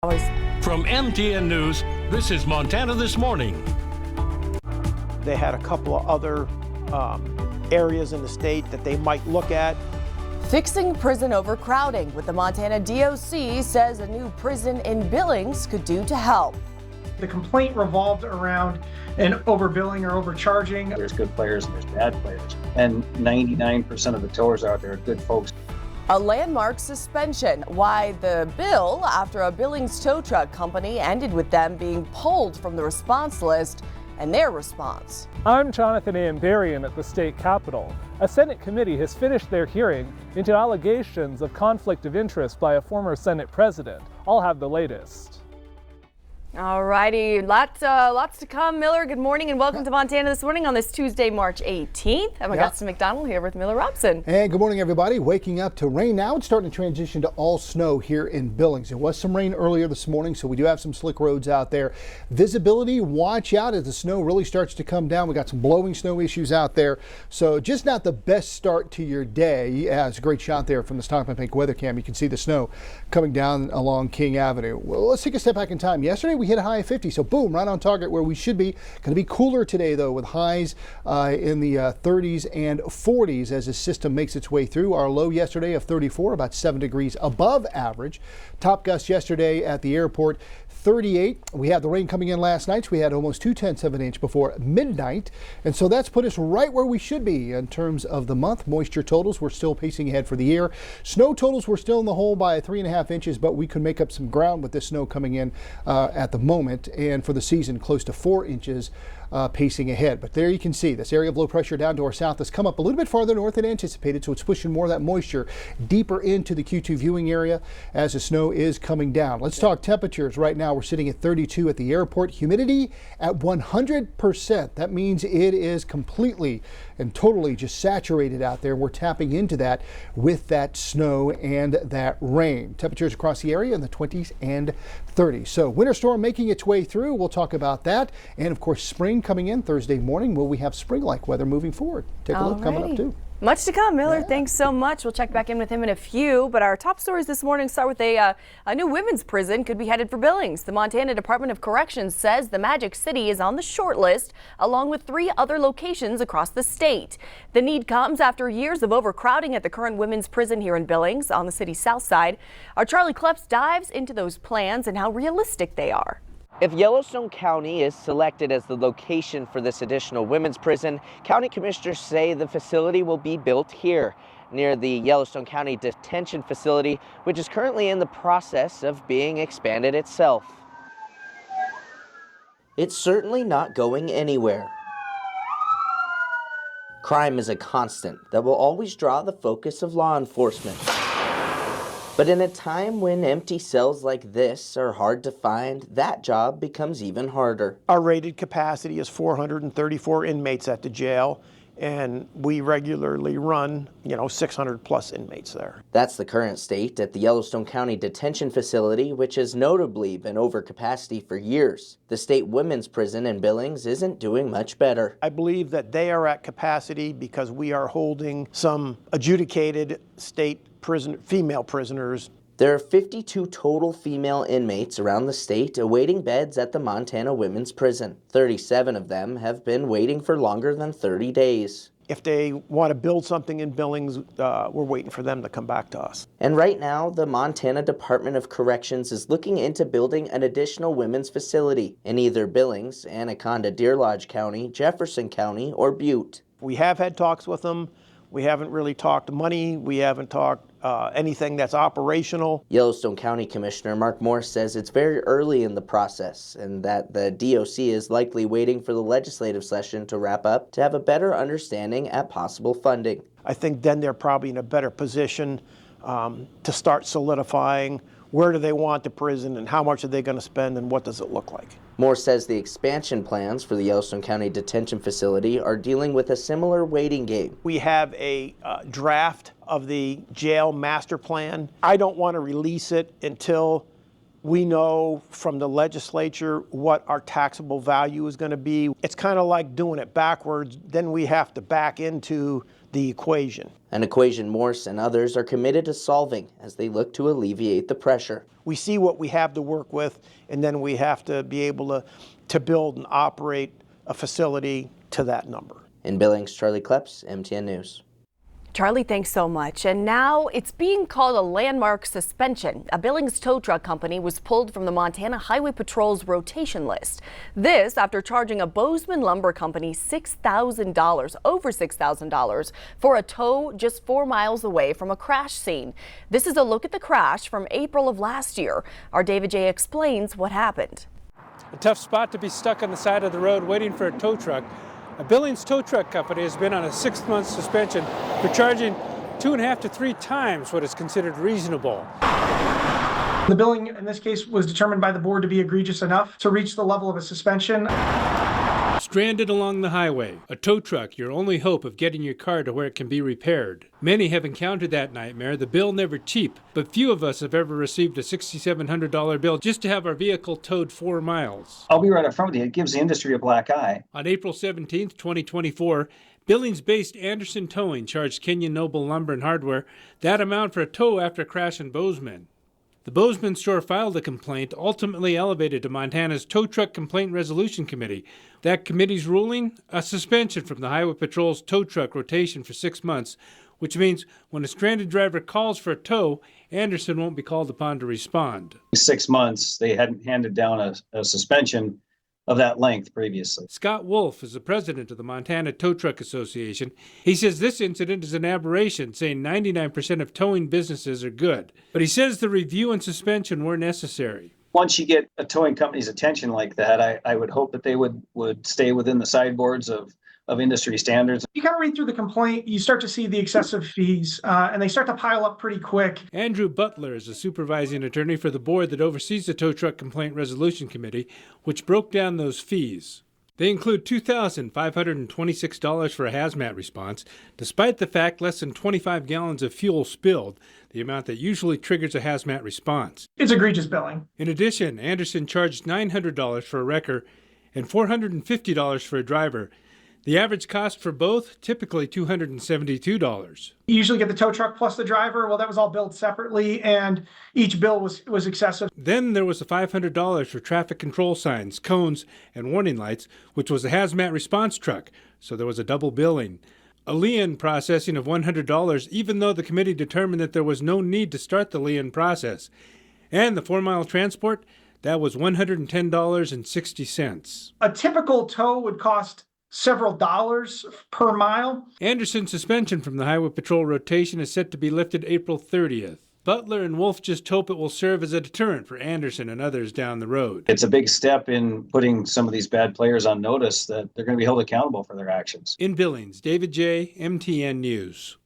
From MTN News, this is Montana This Morning. They had a couple of other areas in the state that they might look at. Fixing prison overcrowding, what the Montana DOC says a new prison in Billings could do to help. The complaint revolved around an overbilling or overcharging. There's good players and there's bad players. And 99% of the towers out there are good folks. A landmark suspension. Why the bill after a Billings tow truck company ended with them being pulled from the response list and their response. I'm Jonathan Ambarian at the state capitol. A Senate committee has finished their hearing into allegations of conflict of interest by a former Senate president. I'll have the latest. All righty, lots to come. Miller, good morning and welcome to Montana This Morning on this Tuesday, March 18th. I'm Augusta McDonnell here with Miller Robson. And good morning, everybody. Waking up to rain now. It's starting to transition to all snow here in Billings. There was some rain earlier this morning, so we do have some slick roads out there. Visibility, watch out as the snow really starts to come down. We got some blowing snow issues out there, so just not the best start to your day. Yeah, it's a great shot there from the Stockman Pink weather cam. You can see the snow coming down along King Avenue. Well, let's take a step back in time. Yesterday, we hit a high of 50, so boom, right on target where we should be. Going to be cooler today, though, with highs in the 30s and 40s as the system makes its way through. Our low yesterday of 34, about 7 degrees above average. Top gust yesterday at the airport, 38. We had the rain coming in last night. So we had almost 2/10 of an inch before midnight. And so that's put us right where we should be in terms of the month. Moisture totals, we're still pacing ahead for the year. Snow totals, we're still in the hole by 3.5 inches, but we could make up some ground with this snow coming in at the moment. And for the season, close to 4 inches pacing ahead. But there you can see this area of low pressure down to our south has come up a little bit farther north than anticipated, so it's pushing more of that moisture deeper into the Q2 viewing area as the snow is coming down. Let's talk temperatures right now. We're sitting at 32 at the airport. Humidity at 100%. That means it is completely and totally just saturated out there. We're tapping into that with that snow and that rain. Temperatures across the area in the 20s and 30s. So winter storm making its way through. We'll talk about that. And of course, spring coming in Thursday morning. Will we have spring-like weather moving forward? Take a look coming up too. Much to come, Miller. Yeah. Thanks so much. We'll check back in with him in a few. But our top stories this morning start with a new women's prison could be headed for Billings. The Montana Department of Corrections says the Magic City is on the short list, along with 3 other locations across the state. The need comes after years of overcrowding at the current women's prison here in Billings on the city's south side. Our Charlie Kleps dives into those plans and how realistic they are. If Yellowstone County is selected as the location for this additional women's prison, county commissioners say the facility will be built here, near the Yellowstone County Detention Facility, which is currently in the process of being expanded itself. It's certainly not going anywhere. Crime is a constant that will always draw the focus of law enforcement. But in a time when empty cells like this are hard to find, that job becomes even harder. Our rated capacity is 434 inmates at the jail, and we regularly run, 600 plus inmates there. That's the current state at the Yellowstone County Detention Facility, which has notably been over capacity for years. The state women's prison in Billings isn't doing much better. I believe that they are at capacity because we are holding some adjudicated state female prisoners. There are 52 total female inmates around the state awaiting beds at the Montana Women's Prison. 37 of them have been waiting for longer than 30 days. If they want to build something in Billings, we're waiting for them to come back to us. And right now, the Montana Department of Corrections is looking into building an additional women's facility in either Billings, Anaconda, Deer Lodge County, Jefferson County, or Butte. We have had talks with them. We haven't really talked money. We haven't talked anything that's operational. Yellowstone County Commissioner Mark Morse says it's very early in the process and that the DOC is likely waiting for the legislative session to wrap up to have a better understanding at possible funding. I think then they're probably in a better position to start solidifying where do they want the prison and how much are they going to spend and what does it look like. Morse says the expansion plans for the Yellowstone County Detention Facility are dealing with a similar waiting game. We have a draft of the jail master plan. I don't want to release it until we know from the legislature what our taxable value is going to be. It's kind of like doing it backwards. Then we have to back into the equation. An equation Morse and others are committed to solving as they look to alleviate the pressure. We see what we have to work with, and then we have to be able to build and operate a facility to that number. In Billings, Charlie Kleps, MTN News. Charlie, thanks so much. And now it's being called a landmark suspension. A Billings tow truck company was pulled from the Montana Highway Patrol's rotation list. This after charging a Bozeman lumber company $6,000, over $6,000, for a tow just 4 miles away from a crash scene. This is a look at the crash from April of last year. Our David J. explains what happened. A tough spot to be stuck on the side of the road waiting for a tow truck. A Billings tow truck company has been on a 6-month suspension for charging 2.5 to 3 times what is considered reasonable. The billing in this case was determined by the board to be egregious enough to reach the level of a suspension. Stranded along the highway, a tow truck, your only hope of getting your car to where it can be repaired. Many have encountered that nightmare, the bill never cheap, but few of us have ever received a $6,700 bill just to have our vehicle towed 4 miles. I'll be right up front with you. It gives the industry a black eye. On April 17th, 2024, Billings-based Anderson Towing charged Kenyon Noble Lumber and Hardware that amount for a tow after a crash in Bozeman. The Bozeman store filed a complaint, ultimately elevated to Montana's Tow Truck Complaint Resolution Committee. That committee's ruling? A suspension from the Highway Patrol's tow truck rotation for 6 months, which means when a stranded driver calls for a tow, Anderson won't be called upon to respond. 6 months, they hadn't handed down a suspension of that length previously. Scott Wolf is the president of the Montana Tow Truck Association. He says this incident is an aberration, saying 99% of towing businesses are good. But he says the review and suspension were necessary. Once you get a towing company's attention like that, I would hope that they would stay within the sideboards of industry standards. You kind of read through the complaint, you start to see the excessive fees, and they start to pile up pretty quick. Andrew Butler is a supervising attorney for the board that oversees the Tow Truck Complaint Resolution Committee, which broke down those fees. They include $2,526 for a hazmat response, despite the fact less than 25 gallons of fuel spilled, the amount that usually triggers a hazmat response. It's egregious billing. In addition, Anderson charged $900 for a wrecker and $450 for a driver. The average cost for both, typically $272. You usually get the tow truck plus the driver. Well, that was all billed separately, and each bill was excessive. Then there was the $500 for traffic control signs, cones, and warning lights, which was a hazmat response truck, so there was a double billing. A lien processing of $100, even though the committee determined that there was no need to start the lien process. And the 4-mile transport, that was $110.60. A typical tow would cost several dollars per mile. Anderson's suspension from the Highway Patrol rotation is set to be lifted April 30th. Butler and Wolf just hope it will serve as a deterrent for Anderson and others down the road. It's a big step in putting some of these bad players on notice that they're going to be held accountable for their actions. In Billings, David J., MTN News.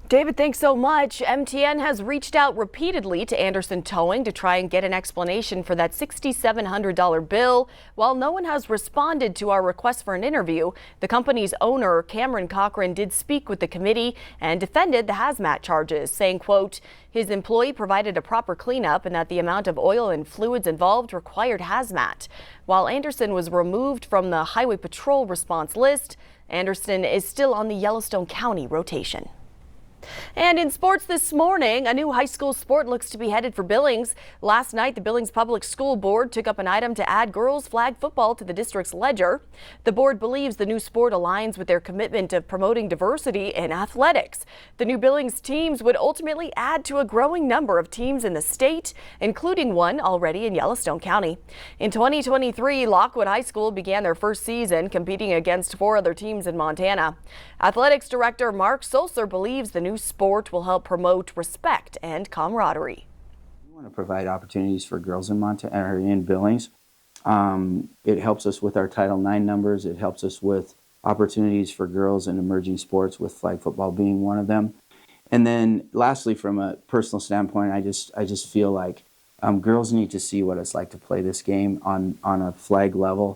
David, thanks so much. MTN has reached out repeatedly to Anderson Towing to try and get an explanation for that $6,700 bill. While no one has responded to our request for an interview, the company's owner, Cameron Cochran, did speak with the committee and defended the hazmat charges, saying, quote, his employee provided a proper cleanup and that the amount of oil and fluids involved required hazmat. While Anderson was removed from the Highway Patrol response list, Anderson is still on the Yellowstone County rotation. And in sports this morning, a new high school sport looks to be headed for Billings. Last night, the Billings Public School Board took up an item to add girls flag football to the district's ledger. The board believes the new sport aligns with their commitment of promoting diversity in athletics. The new Billings teams would ultimately add to a growing number of teams in the state, including one already in Yellowstone County. In 2023, Lockwood High School began their first season competing against 4 other teams in Montana. Athletics director Mark Sulzer believes the new sport will help promote respect and camaraderie. We want to provide opportunities for girls in Montana or in Billings. It helps us with our Title IX numbers. It helps us with opportunities for girls in emerging sports, with flag football being one of them. And then lastly, from a personal standpoint, I just feel like girls need to see what it's like to play this game on a flag level.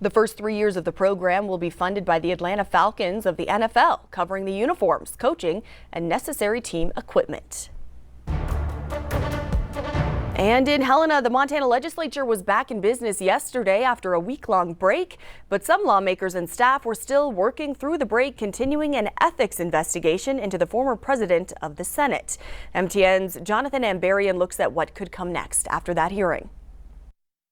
The first 3 years of the program will be funded by the Atlanta Falcons of the NFL, covering the uniforms, coaching, and necessary team equipment. And in Helena, the Montana legislature was back in business yesterday after a week-long break, but some lawmakers and staff were still working through the break, continuing an ethics investigation into the former president of the Senate. MTN's Jonathan Ambarian looks at what could come next after that hearing.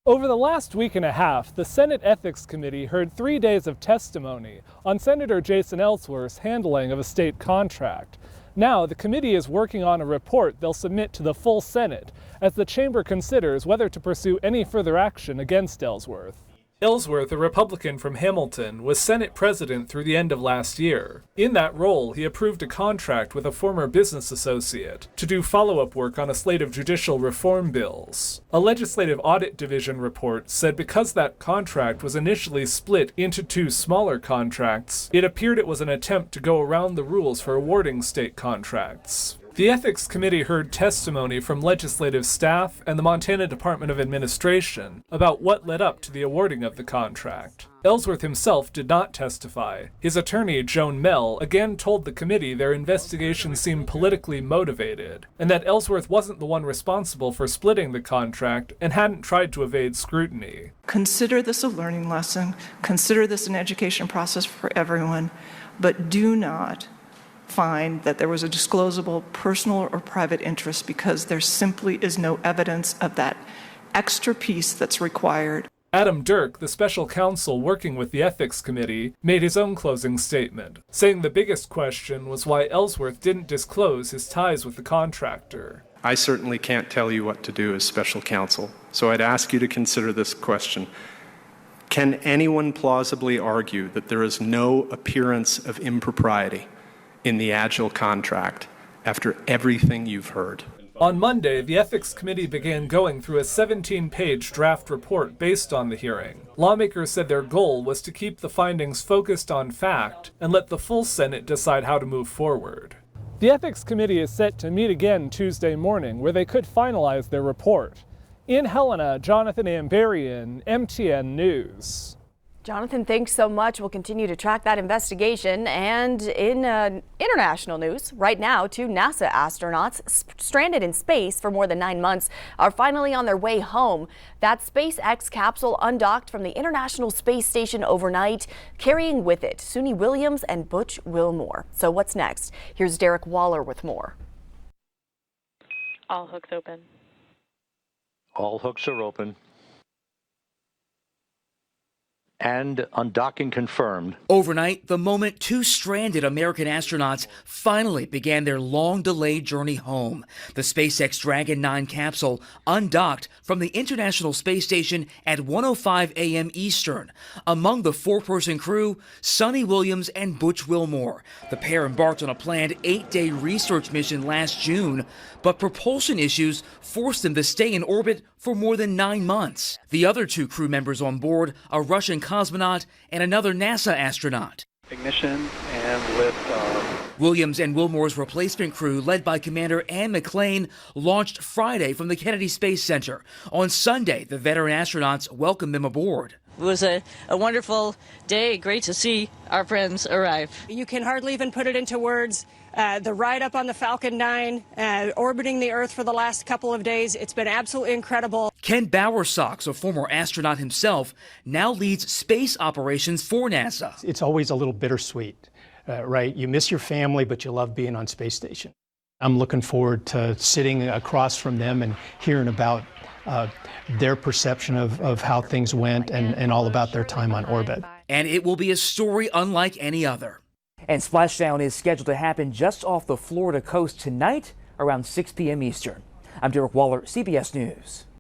Over the last week and a half, the Senate Ethics Committee heard 3 days of testimony on Senator Jason Ellsworth's handling of a state contract. Now, the committee is working on a report they'll submit to the full Senate as the chamber considers whether to pursue any further action against Ellsworth. Ellsworth, a Republican from Hamilton, was Senate president through the end of last year. In that role, he approved a contract with a former business associate to do follow-up work on a slate of judicial reform bills. A Legislative Audit Division report said because that contract was initially split into 2 smaller contracts, it appeared it was an attempt to go around the rules for awarding state contracts. The Ethics Committee heard testimony from legislative staff and the Montana Department of Administration about what led up to the awarding of the contract. Ellsworth himself did not testify. His attorney, Joan Mell, again told the committee their investigation seemed politically motivated, and that Ellsworth wasn't the one responsible for splitting the contract and hadn't tried to evade scrutiny. Consider this a learning lesson. Consider this an education process for everyone, but do not find that there was a disclosable personal or private interest, because there simply is no evidence of that extra piece that's required. Adam Dirk, the special counsel working with the Ethics Committee, made his own closing statement, saying the biggest question was why Ellsworth didn't disclose his ties with the contractor. I certainly can't tell you what to do as special counsel, so I'd ask you to consider this question. Can anyone plausibly argue that there is no appearance of impropriety in the Agile contract after everything you've heard? On Monday, the Ethics Committee began going through a 17-page draft report based on the hearing. Lawmakers said their goal was to keep the findings focused on fact and let the full Senate decide how to move forward. The Ethics Committee is set to meet again Tuesday morning, where they could finalize their report. In Helena, Jonathan Ambarian, MTN News. Jonathan, thanks so much. We'll continue to track that investigation. And in international news, right now, 2 NASA astronauts stranded in space for more than 9 months are finally on their way home. That SpaceX capsule undocked from the International Space Station overnight, carrying with it Suni Williams and Butch Wilmore. So what's next? Here's Derek Waller with more. All hooks open. All hooks are open. And undocking confirmed. Overnight, the moment 2 stranded American astronauts finally began their long-delayed journey home. The SpaceX Dragon 9 capsule undocked from the International Space Station at 1:05 a.m. Eastern. Among the 4-person crew, Suni Williams and Butch Wilmore. The pair embarked on a planned 8-day research mission last June, but propulsion issues forced them to stay in orbit for more than 9 months. The other 2 crew members on board, a Russian cosmonaut and another NASA astronaut. Ignition and liftoff. Williams and Wilmore's replacement crew, led by Commander Ann McClain, launched Friday from the Kennedy Space Center. On Sunday, the veteran astronauts welcomed them aboard. It was a wonderful day. Great to see our friends arrive. You can hardly even put it into words. The ride up on the Falcon 9, orbiting the Earth for the last couple of days, it's been absolutely incredible. Ken Bowersox, a former astronaut himself, now leads space operations for NASA. It's always a little bittersweet, right? You miss your family, but you love being on space station. I'm looking forward to sitting across from them and hearing about their perception of how things went and all about their time on orbit. And it will be a story unlike any other. And splashdown is scheduled to happen just off the Florida coast tonight around 6 p.m. Eastern. I'm Derek Waller, CBS News.